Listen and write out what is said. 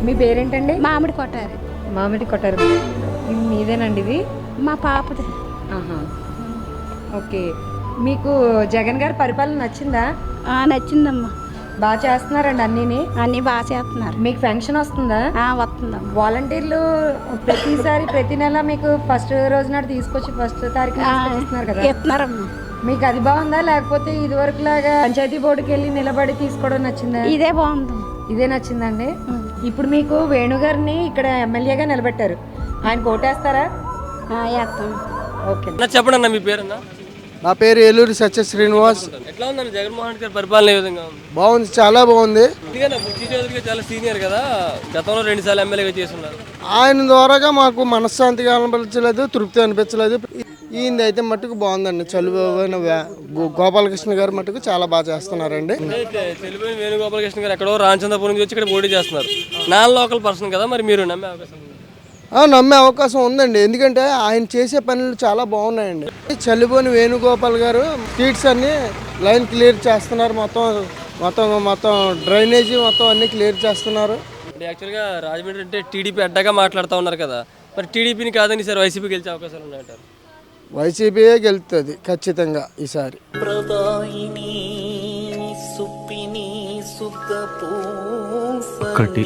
మీ పేరేంటండి? మామిడి కొట్టారు. మామిడి కొట్టారు. మీదేనండి ఇది? మా పాపది. ఆహా, ఓకే. మీకు జగన్ గారి పరిపాలన నచ్చిందా? నచ్చిందమ్మా. బాగా చేస్తున్నారండి అన్నీని? అన్నీ బాగా చేస్తున్నారు. మీకు పెన్షన్ వస్తుందా? వస్తుందమ్మా. వాలంటీర్లు ప్రతిసారి ప్రతి నెల మీకు ఫస్ట్ రోజు నాడు తీసుకొచ్చి ఫస్ట్ తారీఖు ఇస్తున్నారు కదా? ఇస్తున్నారమ్మా. మీకు అది బాగుందా, లేకపోతే ఇదివరకు లాగా పంచాయతీ బోర్డుకి వెళ్ళి నిలబడి తీసుకోవడం నచ్చిందా? ఇదే బాగుంది. ఇదే నచ్చిందండి. ఇప్పుడు మీకు వేణుగారిని ఇక్కడ ఎమ్మెల్యేగా నిలబెట్టారు, ఆయన కోటేస్తారా? వేస్తాం. ఓకే. చెప్పండి అన్న, మీ పేరన్నా? నా పేరు ఏలూరి సత్య శ్రీనివాస్. ఎట్లా ఉందండి జగన్మోహన్ రెడ్డి గారి పరిపాలన ఏ విధంగా ఉంది? బాగుంది, చాలా బాగుంది. ఎందుకంటే బుచ్చి చౌదరి చాలా సీనియర్ కదా, గతంలో 2 సార్లు ఎమ్మెల్యేగా చేస్తున్నారు. ఆయన ద్వారాగా మాకు మనశ్శాంతిగా అనిపించలేదు, తృప్తి అనిపించలేదు. ఈయన అయితే మట్టుకు బాగుందండి. చలువైన గోపాలకృష్ణ గారు మట్టుకు చాలా బాగా చేస్తున్నారండి. చెల్లిపోయిన వేణుగోపాలకృష్ణ గారు ఎక్కడో రామచంద్రపురం నుంచి వచ్చి ఇక్కడ పోటీ చేస్తున్నారు. నాన్ లోకల్ పర్సన్ కదా, మరి మీరు నమ్మే అవకాశం ఉంది? నమ్మే అవకాశం ఉందండి, ఎందుకంటే ఆయన చేసే పనులు చాలా బాగున్నాయండి. చల్లిపోని వేణుగోపాల్ గారు స్ట్రీట్స్ అన్ని లైన్ క్లియర్ చేస్తున్నారు, మొత్తం డ్రైనేజీ మొత్తం అన్ని క్లియర్ చేస్తున్నారు. యాక్చువల్గా రాజమండ్రి అంటే టీడీపీ అడ్డగా మాట్లాడుతూ ఉన్నారు కదా, మరి టీడీపీని కాదని సార్ వైసీపీ గెలిచే అవకాశాలు ఉన్నాయంటారు? వైసీపీయే గెలుస్తుంది ఖచ్చితంగా ఈసారి. ఒకటి